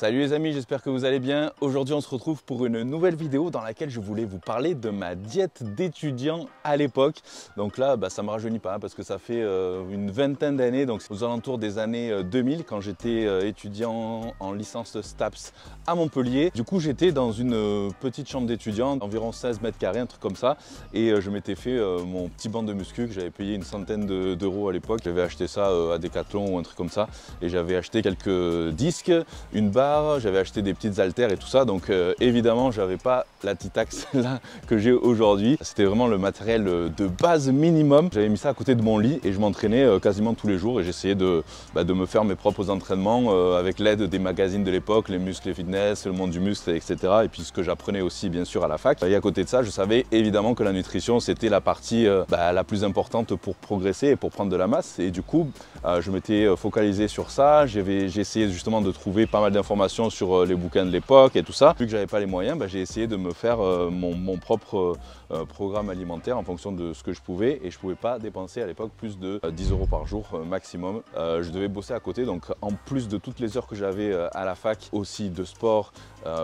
Salut les amis, j'espère que vous allez bien. Aujourd'hui on se retrouve pour une nouvelle vidéo dans laquelle je voulais vous parler de ma diète d'étudiant à l'époque. Donc là ça ne me rajeunit pas parce que ça fait une vingtaine d'années, donc aux alentours des années 2000 quand j'étais étudiant en licence STAPS à Montpellier. Du coup j'étais dans une petite chambre d'étudiant, environ 16 mètres carrés, un truc comme ça. Et je m'étais fait mon petit banc de muscu que j'avais payé une centaine d'euros à l'époque. J'avais acheté ça à Decathlon ou un truc comme ça. Et j'avais acheté quelques disques, une barre, j'avais acheté des petites haltères et tout ça, donc évidemment j'avais pas la Titax là que j'ai aujourd'hui. C'était vraiment le matériel de base minimum. J'avais mis ça à côté de mon lit et je m'entraînais quasiment tous les jours et j'essayais de me faire mes propres entraînements avec l'aide des magazines de l'époque, les muscles et fitness, le monde du muscle, etc. Et puis ce que j'apprenais aussi bien sûr à la fac. Et à côté de ça, je savais évidemment que la nutrition c'était la partie la plus importante pour progresser et pour prendre de la masse. Et du coup je m'étais focalisé sur ça. J'ai essayé justement de trouver pas mal d'informations sur les bouquins de l'époque et tout ça. Vu que j'avais pas les moyens, j'ai essayé de me faire mon propre programme alimentaire en fonction de ce que je pouvais, et je pouvais pas dépenser à l'époque plus de 10 euros par jour maximum. Je devais bosser à côté, donc en plus de toutes les heures que j'avais à la fac, aussi de sport,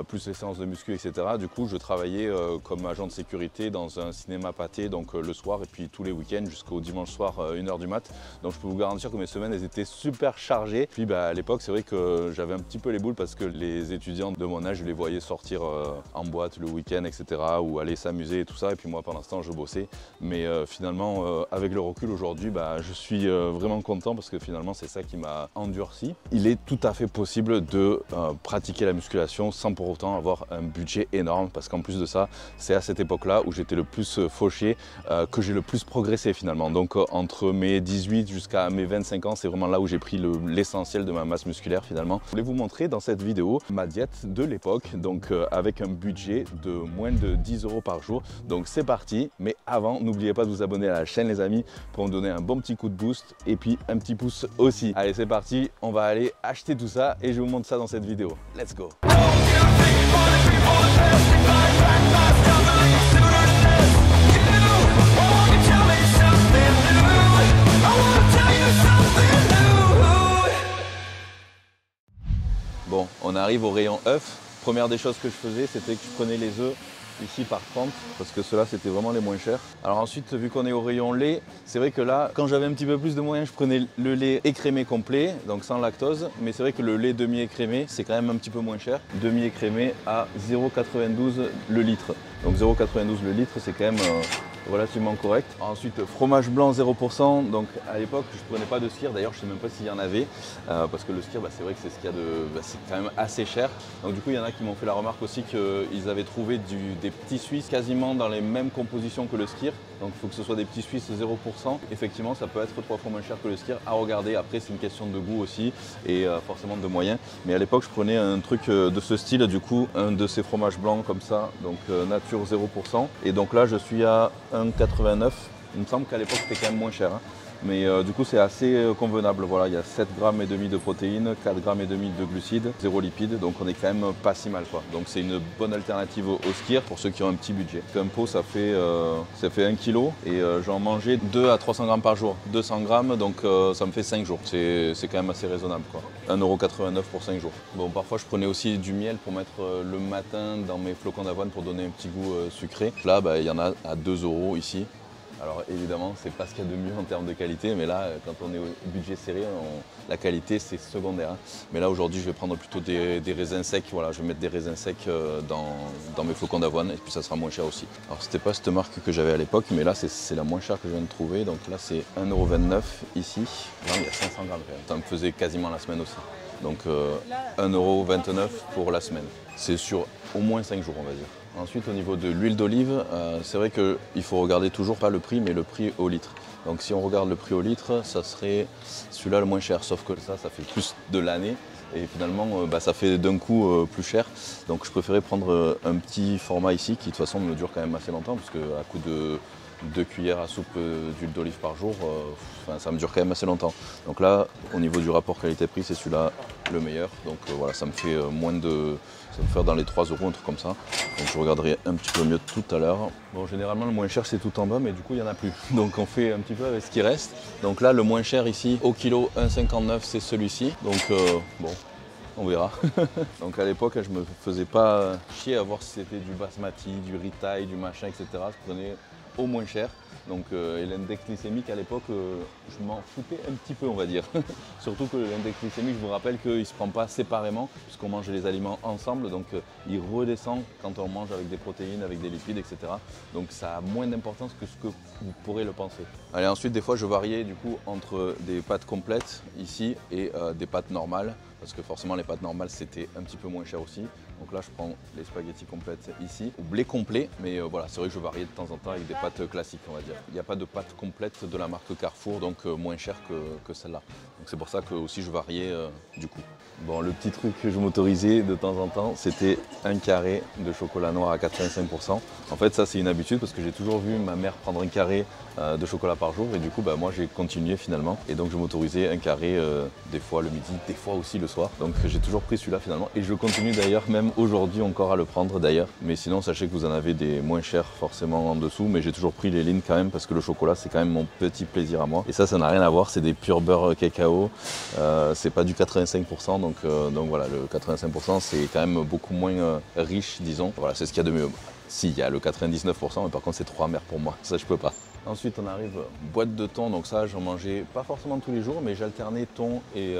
plus les séances de muscu, etc. Du coup, je travaillais comme agent de sécurité dans un cinéma pâté, donc le soir et puis tous les week-ends jusqu'au dimanche soir 1h du mat. Donc je peux vous garantir que mes semaines elles étaient super chargées. Puis à l'époque, c'est vrai que j'avais un petit peu les boules parce que les étudiants de mon âge, je les voyais sortir en boîte le week-end, etc. ou aller s'amuser et tout ça. Et puis moi, pendant ce temps, je bossais. Mais finalement, avec le recul aujourd'hui, je suis vraiment content parce que finalement, c'est ça qui m'a endurci. Il est tout à fait possible de pratiquer la musculation sans pour autant avoir un budget énorme, parce qu'en plus de ça, c'est à cette époque-là où j'étais le plus fauché, que j'ai le plus progressé finalement. Donc entre mes 18 jusqu'à mes 25 ans, c'est vraiment là où j'ai pris l'essentiel de ma masse musculaire finalement. Je voulais vous montrer dans cette vidéo ma diète de l'époque, donc avec un budget de moins de 10 euros par jour. Donc c'est parti, mais avant, n'oubliez pas de vous abonner à la chaîne les amis pour me donner un bon petit coup de boost et puis un petit pouce aussi. Allez, c'est parti, on va aller acheter tout ça et je vous montre ça dans cette vidéo. Let's go! Bon, on arrive au rayon œufs. Première des choses que je faisais, c'était que je prenais les œufs ici par 30 parce que ceux-là c'était vraiment les moins chers. Alors ensuite, vu qu'on est au rayon lait, c'est vrai que là, quand j'avais un petit peu plus de moyens, je prenais le lait écrémé complet, donc sans lactose. Mais c'est vrai que le lait demi-écrémé, c'est quand même un petit peu moins cher. Demi-écrémé à 0,92 le litre. Donc 0,92 le litre, c'est quand même relativement correct. Ensuite, fromage blanc 0%. Donc à l'époque, je ne prenais pas de skyr. D'ailleurs, je ne sais même pas s'il y en avait. Parce que le skyr, c'est vrai que c'est ce qu'il y a de. C'est quand même assez cher. Donc du coup, il y en a qui m'ont fait la remarque aussi qu'ils avaient trouvé des petits Suisses quasiment dans les mêmes compositions que le skyr. Donc il faut que ce soit des petits Suisses 0%. Effectivement, ça peut être 3 fois moins cher que le skyr. À regarder. Après, c'est une question de goût aussi et forcément de moyens. Mais à l'époque, je prenais un truc de ce style. Du coup, un de ces fromages blancs comme ça. Donc nature 0%. Et donc là, je suis à 1,89. Il me semble qu'à l'époque, c'était quand même moins cher. Mais du coup, c'est assez convenable. Voilà, il y a 7,5 g de protéines, 4,5 g de glucides, 0 lipides. Donc on est quand même pas si mal, quoi. Donc c'est une bonne alternative au skyr pour ceux qui ont un petit budget. Un pot, ça fait 1 kg et j'en mangeais 2 à 300 grammes par jour. 200 grammes, donc ça me fait 5 jours. C'est quand même assez raisonnable, quoi. 1,89 € pour 5 jours. Bon, parfois je prenais aussi du miel pour mettre le matin dans mes flocons d'avoine pour donner un petit goût sucré. Là, il y en a à 2 € ici. Alors évidemment, c'est pas ce qu'il y a de mieux en termes de qualité, mais là, quand on est au budget serré, la qualité c'est secondaire. Mais là aujourd'hui, je vais prendre plutôt des raisins secs. Voilà, je vais mettre des raisins secs dans mes flocons d'avoine et puis ça sera moins cher aussi. Alors c'était pas cette marque que j'avais à l'époque, mais là c'est la moins chère que je viens de trouver. Donc là c'est 1,29 € ici. Là il y a 500 grammes quand même. Ça me faisait quasiment la semaine aussi. Donc 1,29 € pour la semaine. C'est sur au moins 5 jours on va dire. Ensuite, au niveau de l'huile d'olive, c'est vrai qu'il faut regarder toujours pas le prix, mais le prix au litre. Donc si on regarde le prix au litre, ça serait celui-là le moins cher, sauf que ça fait plus de l'année. Et finalement, ça fait d'un coup plus cher. Donc je préférais prendre un petit format ici, qui de toute façon me dure quand même assez longtemps, parce qu'à coup de 2 cuillères à soupe d'huile d'olive par jour, ça me dure quand même assez longtemps. Donc là, au niveau du rapport qualité-prix, c'est celui-là le meilleur. Donc voilà, ça me fait moins de... Ça va me faire dans les 3 €, un truc comme ça. Donc je regarderai un petit peu mieux tout à l'heure. Bon, généralement le moins cher c'est tout en bas, mais du coup il n'y en a plus. Donc on fait un petit peu avec ce qui reste. Donc là le moins cher ici, au kilo 1,59 c'est celui-ci. Donc bon, on verra. Donc à l'époque, je me faisais pas chier à voir si c'était du basmati, du ritail, du machin, etc. Je prenais au moins cher. Donc et l'index glycémique à l'époque, je m'en foutais un petit peu, on va dire. Surtout que l'index glycémique, je vous rappelle qu'il ne se prend pas séparément, puisqu'on mange les aliments ensemble, donc il redescend quand on mange avec des protéines, avec des lipides, etc. Donc ça a moins d'importance que ce que vous pourrez le penser. Allez, ensuite, des fois, je variais du coup entre des pâtes complètes ici et des pâtes normales, parce que forcément les pâtes normales c'était un petit peu moins cher aussi. Donc là je prends les spaghettis complètes ici, au blé complet, mais voilà, c'est vrai que je variais de temps en temps avec des pâtes classiques, on va dire. Il n'y a pas de pâtes complètes de la marque Carrefour, donc moins cher que celle-là. Donc c'est pour ça que aussi je variais du coup. Bon, le petit truc que je m'autorisais de temps en temps, c'était un carré de chocolat noir à 85%. En fait, ça c'est une habitude parce que j'ai toujours vu ma mère prendre un carré de chocolat par jour et du coup, moi j'ai continué finalement. Et donc je m'autorisais un carré des fois le midi, des fois aussi le soir. Donc j'ai toujours pris celui-là finalement et je continue d'ailleurs même aujourd'hui encore à le prendre d'ailleurs. Mais sinon, sachez que vous en avez des moins chers forcément en dessous, mais j'ai toujours pris les lignes quand même parce que le chocolat c'est quand même mon petit plaisir à moi. Et ça n'a rien à voir, c'est des purs beurre cacao, c'est pas du 85%. Donc voilà, le 85% c'est quand même beaucoup moins riche, disons. Voilà, c'est ce qu'il y a de mieux. Si, il y a le 99%, mais par contre c'est trop amer pour moi, ça je peux pas. Ensuite on arrive boîte de thon, donc ça j'en mangeais pas forcément tous les jours, mais j'alternais thon et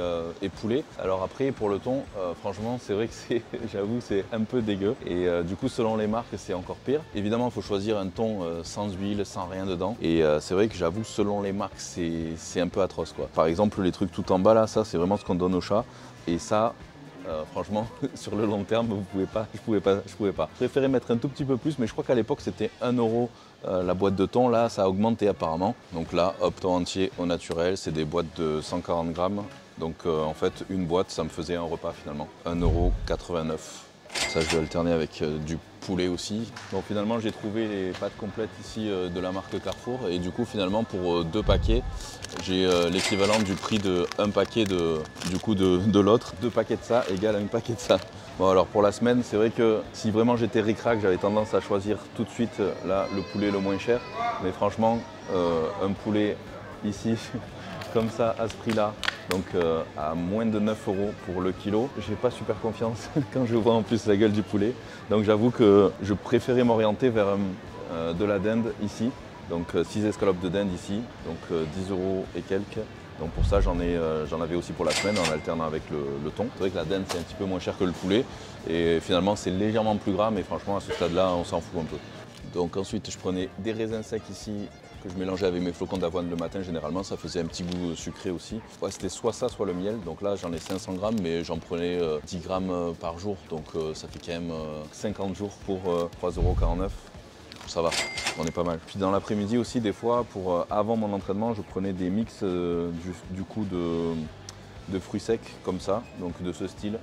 poulet. Alors après pour le thon, franchement c'est vrai que c'est, j'avoue c'est un peu dégueu. Et du coup selon les marques c'est encore pire. Évidemment il faut choisir un thon sans huile, sans rien dedans. Et c'est vrai que j'avoue selon les marques c'est un peu atroce quoi. Par exemple les trucs tout en bas là, ça c'est vraiment ce qu'on donne au chat. Et ça, franchement, sur le long terme, je pouvais pas. Je préférais mettre un tout petit peu plus, mais je crois qu'à l'époque c'était 1 € la boîte de thon. Là, ça a augmenté apparemment. Donc là, hop, thon entier au naturel, c'est des boîtes de 140 grammes. Donc en fait, une boîte, ça me faisait un repas finalement. 1,89 €. Ça, je vais alterner avec du poulet aussi. Donc finalement, j'ai trouvé les pâtes complètes ici de la marque Carrefour. Et du coup, finalement, pour 2 paquets, j'ai l'équivalent du prix de un paquet de l'autre. 2 paquets de ça égale un paquet de ça. Bon alors pour la semaine, c'est vrai que si vraiment j'étais ric-rac, j'avais tendance à choisir tout de suite là le poulet le moins cher. Mais franchement, un poulet ici, comme ça, à ce prix-là, donc à moins de 9 € pour le kilo, j'ai pas super confiance quand je vois en plus la gueule du poulet. Donc j'avoue que je préférais m'orienter vers de la dinde ici. Donc 6 escalopes de dinde ici, donc 10 € et quelques. Donc pour ça j'en avais aussi pour la semaine en alternant avec le thon. C'est vrai que la dinde c'est un petit peu moins cher que le poulet et finalement c'est légèrement plus gras, mais franchement à ce stade-là on s'en fout un peu. Donc ensuite je prenais des raisins secs ici que je mélangeais avec mes flocons d'avoine le matin généralement, ça faisait un petit goût sucré aussi. Ouais, c'était soit ça soit le miel, donc là j'en ai 500 grammes mais j'en prenais 10 grammes par jour, donc ça fait quand même 50 jours pour 3,49 €. Ça va, on est pas mal. Puis dans l'après-midi aussi, des fois, avant mon entraînement, je prenais des mix du coup de fruits secs comme ça, donc de ce style.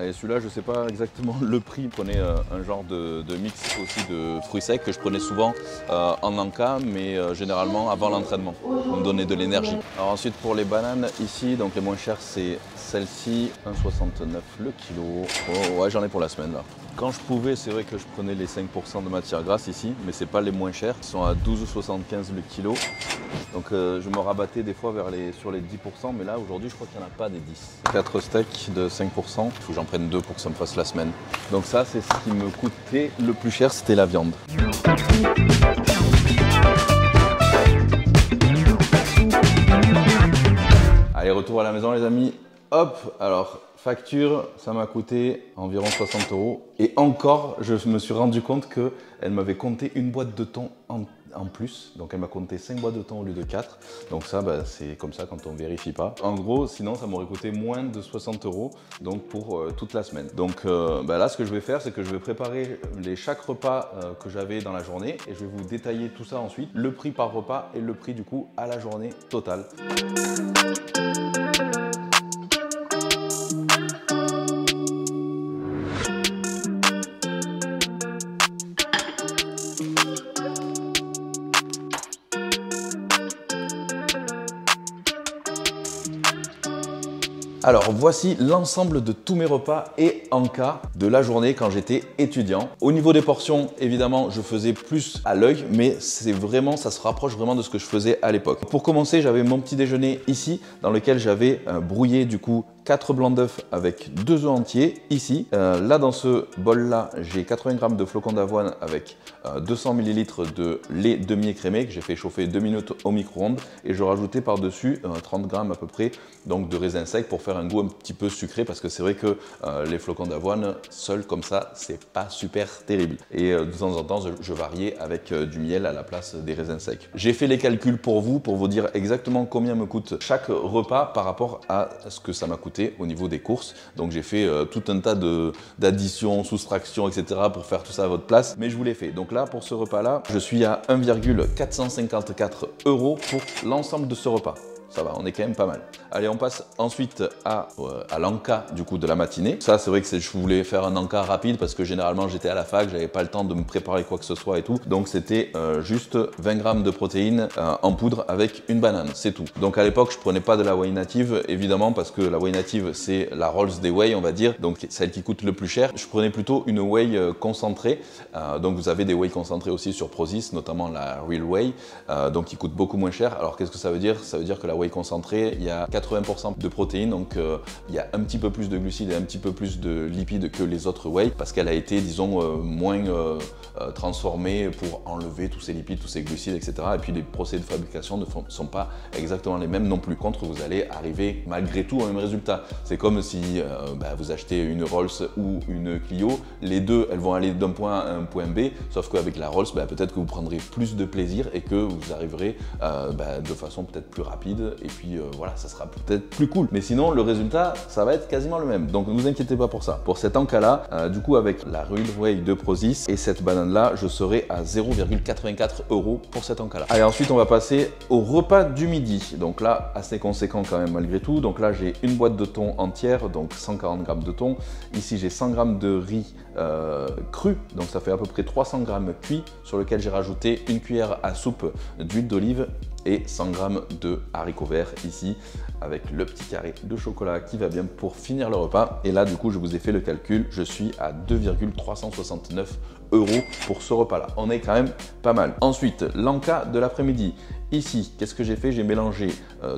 Et celui-là, je ne sais pas exactement le prix. Je prenais un genre de mix aussi de fruits secs que je prenais souvent en encas, mais généralement avant l'entraînement, pour me donner de l'énergie. Alors ensuite pour les bananes, ici, donc les moins chères, c'est celle-ci, 1,69 € le kilo. Oh, ouais, j'en ai pour la semaine là. Quand je pouvais, c'est vrai que je prenais les 5% de matière grasse ici, mais c'est pas les moins chers. Ils sont à 12,75 € le kilo. Donc je me rabattais des fois sur les 10%, mais là aujourd'hui je crois qu'il n'y en a pas des 10. 4 steaks de 5%, il faut que j'en prenne 2 pour que ça me fasse la semaine. Donc ça c'est ce qui me coûtait le plus cher, c'était la viande. Allez, retour à la maison les amis. Hop, alors facture, ça m'a coûté environ 60 €. Et encore, je me suis rendu compte qu'elle m'avait compté une boîte de thon en plus. Donc elle m'a compté 5 boîtes de thon au lieu de 4. Donc ça, c'est comme ça quand on ne vérifie pas. En gros, sinon ça m'aurait coûté moins de 60 € donc pour toute la semaine. Donc là, ce que je vais faire, c'est que je vais préparer chaque repas que j'avais dans la journée. Et je vais vous détailler tout ça ensuite. Le prix par repas et le prix du coup à la journée totale. Alors voici l'ensemble de tous mes repas et encas de la journée quand j'étais étudiant. Au niveau des portions, évidemment, je faisais plus à l'œil, mais ça se rapproche vraiment de ce que je faisais à l'époque. Pour commencer, j'avais mon petit déjeuner ici, dans lequel j'avais brouillé du coup 4 blancs d'œufs avec 2 œufs entiers ici. Là dans ce bol là, j'ai 80 g de flocons d'avoine avec 200 ml de lait demi-écrémé que j'ai fait chauffer 2 minutes au micro-ondes et je rajoutais par-dessus 30 g à peu près donc de raisins secs pour faire un goût un petit peu sucré parce que c'est vrai que les flocons d'avoine seuls comme ça c'est pas super terrible et de temps en temps je variais avec du miel à la place des raisins secs. J'ai fait les calculs pour vous dire exactement combien me coûte chaque repas par rapport à ce que ça m'a coûté au niveau des courses. Donc j'ai fait tout un tas d'additions, soustractions, etc. pour faire tout ça à votre place, mais je vous l'ai fait. Donc là, pour ce repas-là, je suis à 1,454 € pour l'ensemble de ce repas. Ça va, on est quand même pas mal. Allez, on passe ensuite à l'encas du coup de la matinée. Ça, c'est vrai que je voulais faire un encas rapide parce que généralement j'étais à la fac, j'avais pas le temps de me préparer quoi que ce soit et tout. Donc c'était juste 20 g de protéines en poudre avec une banane, c'est tout. Donc à l'époque, je prenais pas de la whey native, évidemment, parce que la whey native, c'est la Rolls des whey, on va dire, donc celle qui coûte le plus cher. Je prenais plutôt une whey concentrée. Donc vous avez des whey concentrés aussi sur Prozis, notamment la Real Whey, donc qui coûte beaucoup moins cher. Alors qu'est-ce que ça veut dire? Ça veut dire que la whey concentrée, il y a 80% de protéines, donc il y a un petit peu plus de glucides et un petit peu plus de lipides que les autres whey, parce qu'elle a été, disons, moins transformée pour enlever tous ces lipides, tous ces glucides, etc. Et puis les procédés de fabrication ne sont pas exactement les mêmes non plus. Contre, vous allez arriver malgré tout au même résultat. C'est comme si vous achetez une Rolls ou une Clio, les deux, elles vont aller d'un point A à un point B, sauf qu'avec la Rolls, peut-être que vous prendrez plus de plaisir et que vous arriverez de façon peut-être plus rapide. Et puis voilà, ça sera peut-être plus cool. Mais sinon, le résultat, ça va être quasiment le même. Donc ne vous inquiétez pas pour ça. Pour cet encas-là, du coup, avec la Real Whey de Prozis et cette banane-là, je serai à 0,84 € pour cet encas-là. Allez, ensuite, on va passer au repas du midi. Donc là, assez conséquent quand même malgré tout. Donc là, j'ai une boîte de thon entière, donc 140 g de thon. Ici, j'ai 100 g de riz cru, donc ça fait à peu près 300 g cuit, sur lequel j'ai rajouté une cuillère à soupe d'huile d'olive et 100 g de haricots verts ici avec le petit carré de chocolat qui va bien pour finir le repas. Et là du coup je vous ai fait le calcul, je suis à 2,369 € pour ce repas là. On est quand même pas mal. Ensuite l'encas de l'après-midi. Ici, qu'est-ce que j'ai fait? J'ai mélangé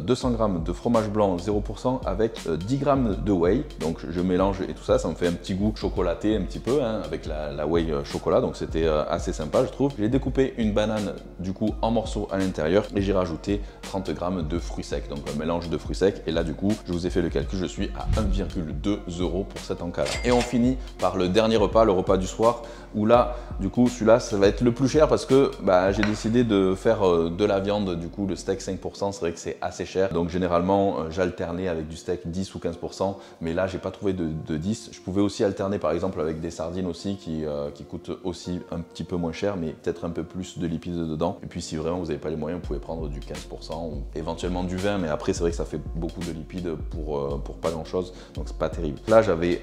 200 g de fromage blanc 0% avec 10 g de whey. Donc je mélange et tout ça, ça me fait un petit goût chocolaté un petit peu avec la whey chocolat. Donc c'était assez sympa je trouve. J'ai découpé une banane du coup en morceaux à l'intérieur et j'ai rajouté 30 g de fruits secs. Donc un mélange de fruits secs. Et là du coup, je vous ai fait le calcul, je suis à 1,2 € pour cet encas là. Et on finit par le dernier repas, le repas du soir, où là, du coup, celui-là, ça va être le plus cher parce que j'ai décidé de faire de la viande. Du coup, le steak 5%, c'est vrai que c'est assez cher. Donc, généralement, j'alternais avec du steak 10 ou 15%. Mais là, j'ai pas trouvé de 10. Je pouvais aussi alterner, par exemple, avec des sardines aussi qui coûtent aussi un petit peu moins cher, mais peut-être un peu plus de lipides dedans. Et puis, si vraiment vous n'avez pas les moyens, vous pouvez prendre du 15% ou éventuellement du 20%. Mais après, c'est vrai que ça fait beaucoup de lipides pour pas grand-chose. Donc, c'est pas terrible. Là, j'avais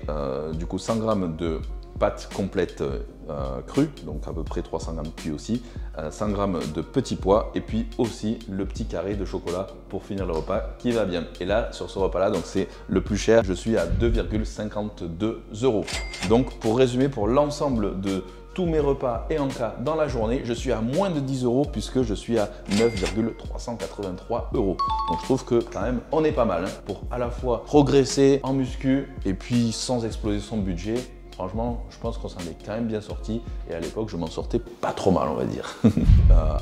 du coup 100 g de pâte complète crue, donc à peu près 300 g cuit aussi, 100 g de petits pois et puis aussi le petit carré de chocolat pour finir le repas qui va bien. Et là sur ce repas là, donc c'est le plus cher, je suis à 2,52 €. Donc pour résumer, pour l'ensemble de tous mes repas et encas dans la journée, je suis à moins de 10 € puisque je suis à 9,383 €. Donc je trouve que quand même on est pas mal pour à la fois progresser en muscu et puis sans exploser son budget. Franchement, je pense qu'on s'en est quand même bien sorti et à l'époque, je m'en sortais pas trop mal, on va dire.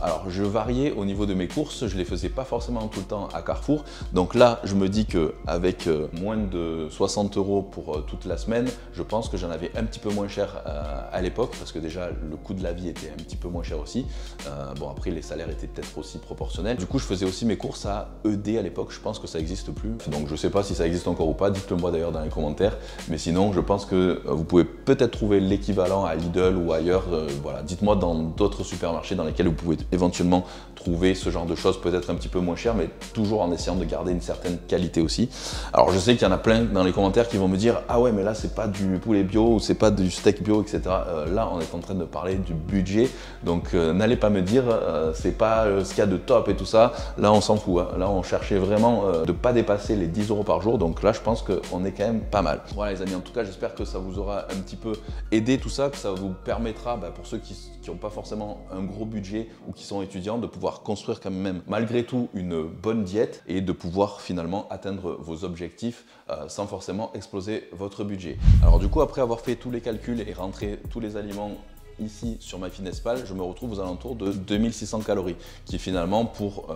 Alors, je variais au niveau de mes courses, je les faisais pas forcément tout le temps à Carrefour. Donc là, je me dis qu'avec moins de 60 € pour toute la semaine, je pense que j'en avais un petit peu moins cher à l'époque parce que déjà, le coût de la vie était un petit peu moins cher aussi. Bon, après, les salaires étaient peut-être aussi proportionnels. Du coup, je faisais aussi mes courses à ED à l'époque. Je pense que ça n'existe plus. Donc, je sais pas si ça existe encore ou pas. Dites-le moi d'ailleurs dans les commentaires. Mais sinon, je pense que vous pouvez peut-être trouver l'équivalent à Lidl ou ailleurs. Voilà, dites-moi dans d'autres supermarchés dans lesquels vous pouvez éventuellement trouver ce genre de choses, peut-être un petit peu moins cher, mais toujours en essayant de garder une certaine qualité aussi. Alors je sais qu'il y en a plein dans les commentaires qui vont me dire « Ah ouais, mais là c'est pas du poulet bio ou c'est pas du steak bio, etc. » Là, on est en train de parler du budget, donc n'allez pas me dire c'est pas ce qu'il y a de top et tout ça. Là, on s'en fout. Là, on cherchait vraiment de pas dépasser les 10 € par jour, donc là, je pense qu'on est quand même pas mal. Voilà les amis, en tout cas, j'espère que ça vous aura un un petit peu aider tout ça, que ça vous permettra, pour ceux qui n'ont pas forcément un gros budget ou qui sont étudiants, de pouvoir construire quand même malgré tout une bonne diète et de pouvoir finalement atteindre vos objectifs sans forcément exploser votre budget. Alors du coup, après avoir fait tous les calculs et rentré tous les aliments ici sur MyFitnessPal, je me retrouve aux alentours de 2600 calories, qui finalement pour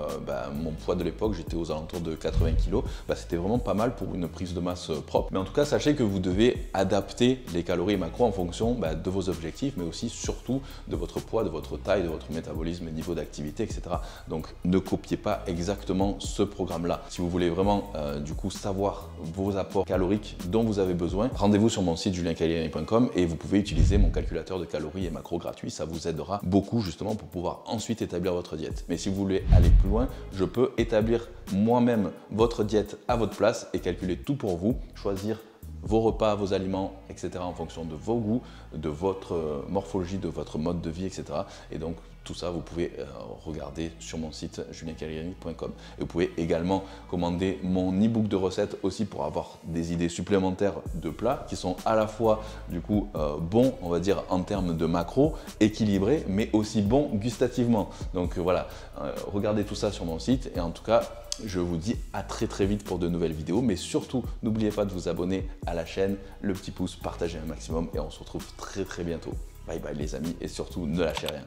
mon poids de l'époque, j'étais aux alentours de 80 kg, c'était vraiment pas mal pour une prise de masse propre. Mais en tout cas, sachez que vous devez adapter les calories et macros en fonction de vos objectifs, mais aussi surtout de votre poids, de votre taille, de votre métabolisme, niveau d'activité, etc. Donc ne copiez pas exactement ce programme-là. Si vous voulez vraiment du coup savoir vos apports caloriques dont vous avez besoin, rendez-vous sur mon site juliencagliani.com et vous pouvez utiliser mon calculateur de calories et macros gratuit, ça vous aidera beaucoup justement pour pouvoir ensuite établir votre diète. Mais si vous voulez aller plus loin, je peux établir moi-même votre diète à votre place et calculer tout pour vous, choisir vos repas, vos aliments, etc. en fonction de vos goûts, de votre morphologie, de votre mode de vie, etc. Et donc tout ça, vous pouvez regarder sur mon site juliencagliani.com. Et vous pouvez également commander mon e-book de recettes aussi pour avoir des idées supplémentaires de plats qui sont à la fois du coup bons, on va dire en termes de macros, équilibrés, mais aussi bons gustativement. Donc voilà, regardez tout ça sur mon site et en tout cas, je vous dis à très vite pour de nouvelles vidéos, mais surtout, n'oubliez pas de vous abonner à la chaîne, le petit pouce, partagez un maximum et on se retrouve très bientôt. Bye bye les amis et surtout, ne lâchez rien.